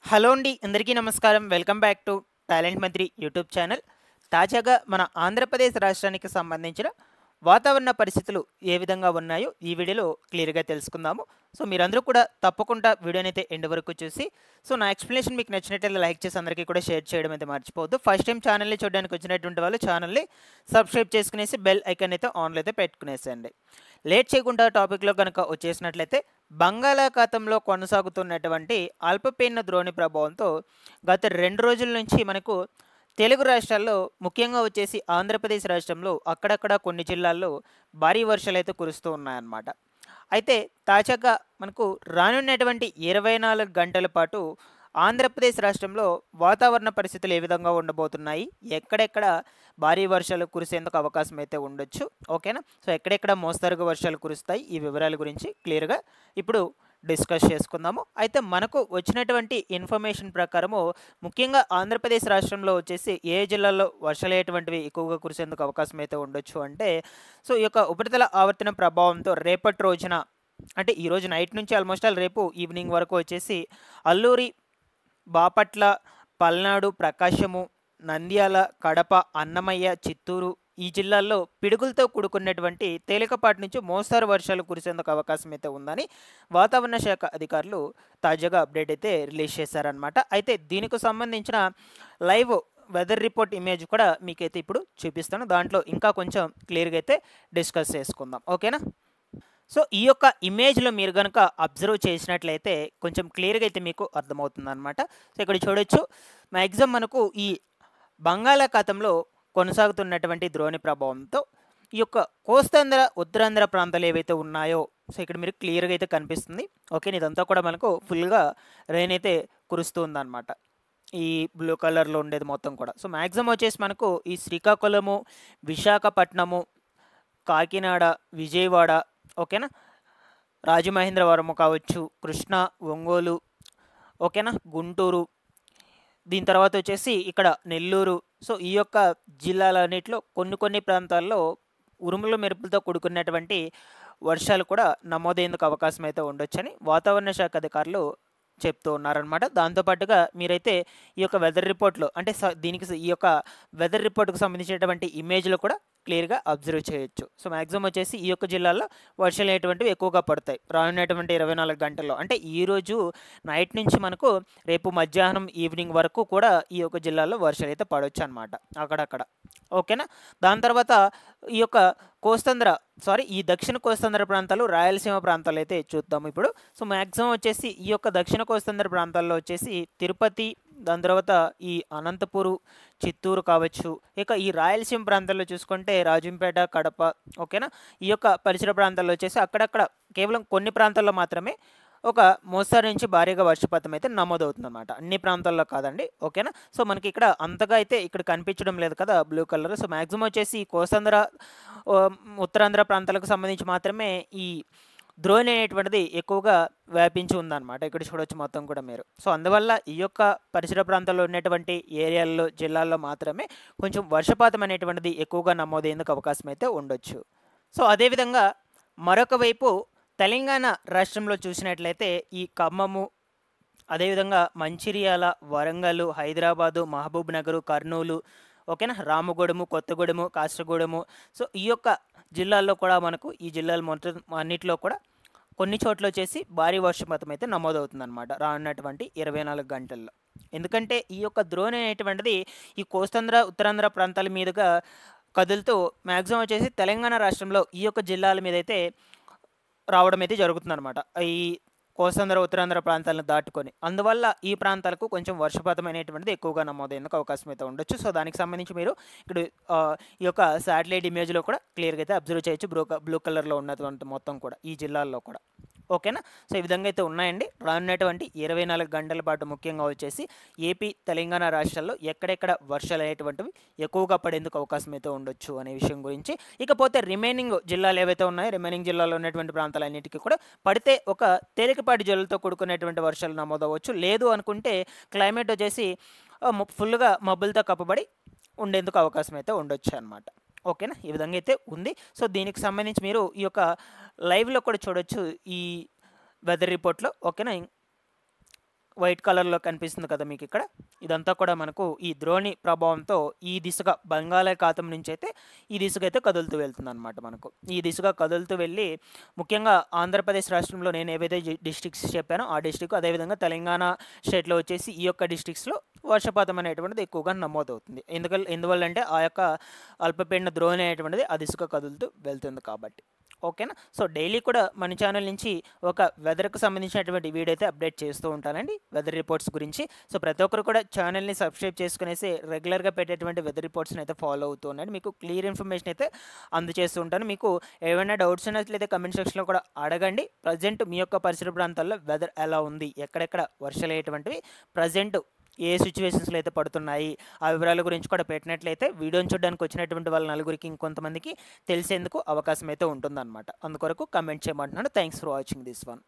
Hello అండి, అందరికీ నమస్కారం. వెల్కమ్ బ్యాక్ టు టాలెంట్ మంత్రి యూట్యూబ్ ఛానల్. తాజాగా మన ఆంధ్రప్రదేశ్ రాష్ట్రానికి సంబంధించిన వాతావరణ పరిస్థితులు ఏ విధంగా ఉన్నాయో ఈ వీడియోలో క్లియర్గా తెలుసుకుందాము. సో మీరందరూ కూడా తప్పకుండా వీడియోని అయితే ఎండ్ వరకు చూసి నా ఎక్స్ప్లెనేషన్ మీకు నచ్చినట్లయితే లైక్ చేసి అందరికీ కూడా షేర్ చేయడం అయితే మర్చిపోవద్దు. ఫస్ట్ టైం ఛానల్ని చూడడానికి వచ్చినటువంటి వాళ్ళు ఛానల్ని సబ్స్క్రైబ్ చేసుకునేసి బెల్ ఐకాన్ అయితే ఆన్లో అయితే పెట్టుకునేసేయండి. లేట్ చేయకుండా టాపిక్లో కనుక వచ్చేసినట్లయితే బంగాళాఖాతంలో కొనసాగుతున్నటువంటి అల్పపీడన ద్రోణి ప్రభావంతో గత 2 రోజుల నుంచి మనకు తెలుగు రాష్ట్రాల్లో ముఖ్యంగా వచ్చేసి ఆంధ్రప్రదేశ్ రాష్ట్రంలో అక్కడక్కడ కొన్ని జిల్లాల్లో భారీ వర్షాలు అయితే కురుస్తూ ఉన్నాయన్నమాట. అయితే తాజాగా మనకు రానున్నటువంటి 24 గంటల పాటు ఆంధ్రప్రదేశ్ రాష్ట్రంలో వాతావరణ పరిస్థితులు ఏ విధంగా ఉండబోతున్నాయి, ఎక్కడెక్కడ భారీ వర్షాలు కురిసేందుకు అవకాశం అయితే ఉండొచ్చు, ఓకేనా. సో ఎక్కడెక్కడ మోస్తరుగా వర్షాలు కురుస్తాయి, ఈ వివరాల గురించి క్లియర్గా ఇప్పుడు డిస్కస్ చేసుకుందాము. అయితే మనకు వచ్చినటువంటి ఇన్ఫర్మేషన్ ప్రకారము ముఖ్యంగా ఆంధ్రప్రదేశ్ రాష్ట్రంలో వచ్చేసి ఏ జిల్లాల్లో వర్షాలు అటువంటివి ఎక్కువగా కురిసేందుకు అవకాశం అయితే ఉండొచ్చు అంటే, సో ఈ యొక్క ఉపరితల ఆవర్తన ప్రభావంతో రేపటి రోజున అంటే ఈరోజు నైట్ నుంచి ఆల్మోస్ట్ ఆల్ రేపు ఈవినింగ్ వరకు వచ్చేసి అల్లూరి, బాపట్ల, పల్నాడు, ప్రకాశము, నంద్యాల, కడప, అన్నమయ్య, చిత్తూరు ఈ జిల్లాల్లో పిడుగులతో కూడుకున్నటువంటి తేలికపాటి నుంచి మోస్తరు వర్షాలు కురిసేందుకు అవకాశం అయితే ఉందని వాతావరణ శాఖ అధికారులు తాజాగా అప్డేట్ అయితే రిలీజ్ చేశారనమాట. అయితే దీనికి సంబంధించిన లైవ్ వెదర్ రిపోర్ట్ ఇమేజ్ కూడా మీకైతే ఇప్పుడు చూపిస్తాను. దాంట్లో ఇంకా కొంచెం క్లియర్గా అయితే డిస్కస్ చేసుకుందాం, ఓకేనా. సో ఈ యొక్క ఇమేజ్లో మీరు కనుక అబ్జర్వ్ చేసినట్లయితే కొంచెం క్లియర్గా అయితే మీకు అర్థమవుతుంది అనమాట. సో ఇక్కడ చూడొచ్చు, మ్యాక్సిమం మనకు ఈ బంగాళాఖాతంలో కొనసాగుతున్నటువంటి ద్రోణి ప్రభావంతో ఈ యొక్క కోస్తాంధ్ర, ఉత్తరాంధ్ర ప్రాంతాలు ఏవైతే ఉన్నాయో సో ఇక్కడ మీరు క్లియర్గా అయితే కనిపిస్తుంది, ఓకే. ఇదంతా కూడా మనకు ఫుల్గా రెయిన్ అయితే కురుస్తుందన్నమాట. ఈ బ్లూ కలర్లో ఉండేది మొత్తం కూడా. సో మ్యాక్సిమం వచ్చేసి మనకు ఈ శ్రీకాకుళము, విశాఖపట్నము, కాకినాడ, విజయవాడ, ఓకేనా, రాజమహేంద్రవరము కావచ్చు, కృష్ణా, ఒంగోలు, ఓకేనా, గుంటూరు, దీని తర్వాత వచ్చేసి ఇక్కడ నెల్లూరు. సో ఈ యొక్క జిల్లాలన్నింటిలో కొన్ని ప్రాంతాల్లో ఉరుములు మెరుపులతో కూడుకున్నటువంటి వర్షాలు కూడా నమోదయ్యేందుకు అవకాశం అయితే ఉండొచ్చని వాతావరణ శాఖ అధికారులు చెప్తూ ఉన్నారనమాట. దాంతోపాటుగా మీరైతే ఈ యొక్క వెదర్ రిపోర్ట్లో అంటే దీనికి ఈ యొక్క వెదర్ రిపోర్ట్కి సంబంధించినటువంటి ఇమేజ్లో కూడా క్లియర్గా అబ్జర్వ్ చేయొచ్చు. సో మ్యాక్సిమం వచ్చేసి ఈ యొక్క జిల్లాల్లో వర్షాలు అనేటువంటివి ఎక్కువగా పడతాయి రానున్నటువంటి 24 గంటల్లో. అంటే ఈరోజు నైట్ నుంచి మనకు రేపు మధ్యాహ్నం ఈవినింగ్ వరకు కూడా ఈ యొక్క జిల్లాలో వర్షాలు అయితే పడవచ్చు అనమాట అక్కడక్కడ, ఓకేనా. దాని తర్వాత ఈ యొక్క ఈ దక్షిణ కోస్తాంధ్ర ప్రాంతాలు, రాయలసీమ ప్రాంతాలు అయితే చూద్దాము ఇప్పుడు. సో మ్యాక్సిమం వచ్చేసి ఈ యొక్క దక్షిణ కోస్తాంధ్ర ప్రాంతాల్లో వచ్చేసి తిరుపతి, దాని తర్వాత ఈ అనంతపురు, చిత్తూరు కావచ్చు. ఇక ఈ రాయలసీమ ప్రాంతాల్లో చూసుకుంటే రాజంపేట, కడప, ఓకేనా. ఈ యొక్క పరిసర ప్రాంతాల్లో వచ్చేసి అక్కడక్కడ కేవలం కొన్ని ప్రాంతాల్లో మాత్రమే ఒక మోస్తరు నుంచి భారీగా వర్షపాతం అయితే నమోదవుతుంది అనమాట, అన్ని ప్రాంతాల్లో కాదండి, ఓకేనా. సో మనకి ఇక్కడ అంతగా అయితే ఇక్కడ కనిపించడం లేదు కదా బ్లూ కలర్. సో మ్యాక్సిమం వచ్చేసి కోస్తాంధ్ర, ఉత్తరాంధ్ర ప్రాంతాలకు సంబంధించి మాత్రమే ఈ ద్రోణి అనేటువంటిది ఎక్కువగా వ్యాపించి ఉందన్నమాట. ఇక్కడ చూడవచ్చు మొత్తం కూడా మీరు. సో అందువల్ల ఈ యొక్క పరిసర ప్రాంతాల్లో ఉన్నటువంటి ఏరియాల్లో, జిల్లాల్లో మాత్రమే కొంచెం వర్షపాతం అనేటువంటిది ఎక్కువగా నమోదయ్యేందుకు అవకాశం అయితే ఉండొచ్చు. సో అదేవిధంగా మరొక వైపు తెలంగాణ రాష్ట్రంలో చూసినట్లయితే ఈ ఖమ్మము, అదేవిధంగా మంచిర్యాల, వరంగల్, హైదరాబాదు, మహబూబ్ నగరు, కర్నూలు, ఓకేనా, రామగూడెము, కొత్తగూడెము, కాస్ట్రగూడెము. సో ఈ యొక్క జిల్లాల్లో కూడా మనకు ఈ జిల్లాల మొత్తం అన్నింటిలో కూడా కొన్ని చోట్ల వచ్చేసి భారీ వర్షపాతం అయితే నమోదవుతుందన్నమాట రానున్నటువంటి 24 గంటల్లో. ఎందుకంటే ఈ యొక్క ద్రోణి అనేటువంటిది ఈ కోస్తాంధ్ర, ఉత్తరాంధ్ర ప్రాంతాల మీదుగా కదులుతూ మ్యాక్సిమం వచ్చేసి తెలంగాణ రాష్ట్రంలో ఈ యొక్క జిల్లాల మీద అయితే రావడం అయితే జరుగుతుందన్నమాట, ఈ కోస్తాంధ్ర, ఉత్తరాంధ్ర ప్రాంతాలను దాటుకొని. అందువల్ల ఈ ప్రాంతాలకు కొంచెం వర్షపాతం అనేటువంటిది ఎక్కువగా నమోదయ్యేందుకు అవకాశం అయితే ఉండొచ్చు. సో దానికి సంబంధించి మీరు ఇక్కడ ఈ యొక్క శాటిలైట్ ఇమేజ్లో కూడా క్లియర్గా అయితే అబ్జర్వ్ చేయొచ్చు, బ్లూ కలర్లో ఉన్నటువంటి మొత్తం కూడా ఈ జిల్లాల్లో కూడా, ఓకేనా. సో ఈ విధంగా అయితే ఉన్నాయండి రానున్నటువంటి 24 గంటల పాటు. ముఖ్యంగా వచ్చేసి ఏపీ, తెలంగాణ రాష్ట్రాల్లో ఎక్కడెక్కడ వర్షాలు అనేటువంటివి ఎక్కువగా పడేందుకు అవకాశం అయితే ఉండొచ్చు అనే విషయం గురించి. ఇకపోతే రిమైనింగ్ జిల్లాలు ఏవైతే ఉన్నాయో, రిమైనింగ్ జిల్లాలో ఉన్నటువంటి ప్రాంతాలన్నిటికీ కూడా పడితే ఒక తేలికపాటి జల్లుతో కూడుకునేటువంటి వర్షాలు నమోదవచ్చు. లేదు అనుకుంటే క్లైమేట్ వచ్చేసి ఫుల్గా మబ్బులతో కప్పబడి ఉండేందుకు అవకాశం అయితే ఉండొచ్చు అనమాట, ఓకేనా. ఈ విధంగా అయితే ఉంది. సో దీనికి సంబంధించి మీరు ఈ యొక్క లైవ్లో కూడా చూడొచ్చు ఈ వెదర్ రిపోర్ట్లో, ఓకేనా. వైట్ కలర్లో కనిపిస్తుంది కదా మీకు ఇక్కడ, ఇదంతా కూడా మనకు ఈ ద్రోణి ప్రభావంతో ఈ దిశగా బంగాళాఖాతం నుంచి అయితే ఈ దిశగా అయితే కదులుతూ వెళ్తుంది అనమాట. మనకు ఈ దిశగా కదులుతూ వెళ్ళి ముఖ్యంగా ఆంధ్రప్రదేశ్ రాష్ట్రంలో నేను ఏవైతే డిస్ట్రిక్ట్స్ చెప్పానో ఆ డిస్ట్రిక్ట్, అదేవిధంగా తెలంగాణ స్టేట్లో వచ్చేసి ఈ యొక్క డిస్ట్రిక్ట్స్లో వర్షపాతం అనేటువంటిది ఎక్కువగా నమోదవుతుంది. ఎందువల్లంటే ఆ యొక్క అల్పపీడన ద్రోణి అనేటువంటిది ఆ దిశగా కదులుతూ వెళ్తుంది కాబట్టి. ఓకేనా. సో డైలీ కూడా మన ఛానల్ నుంచి ఒక వెదర్కి సంబంధించినటువంటి వీడియో అయితే అప్డేట్ చేస్తూ ఉంటానండి, వెదర్ రిపోర్ట్స్ గురించి. సో ప్రతి ఒక్కరు కూడా ఛానల్ని సబ్స్క్రైబ్ చేసుకునేసి రెగ్యులర్గా పెట్టేటువంటి వెదర్ రిపోర్ట్స్ని అయితే ఫాలో అవుతూ ఉండండి. మీకు క్లియర్ ఇన్ఫర్మేషన్ అయితే అందజేస్తూ ఉంటాను. మీకు ఏమైనా డౌట్స్ ఉన్నట్లయితే కమెంట్ సెక్షన్లో కూడా అడగండి. ప్రజెంట్ మీ యొక్క పరిసర ప్రాంతాల్లో వెదర్ ఎలా ఉంది, ఎక్కడెక్కడ వర్షాలు అయ్యేటువంటివి, ప్రజెంట్ ఏ సిచ్యువేషన్స్లో అయితే పడుతున్నాయి, ఆ వివరాల గురించి కూడా పెట్టినట్లయితే వీడియోని చూడడానికి వచ్చినటువంటి వాళ్ళ నలుగురికి ఇంకొంతమందికి తెలిసేందుకు అవకాశం అయితే ఉంటుందన్నమాట. అందుకొరకు కమెంట్ చేయమంటున్నాను. Thanks for watching this one.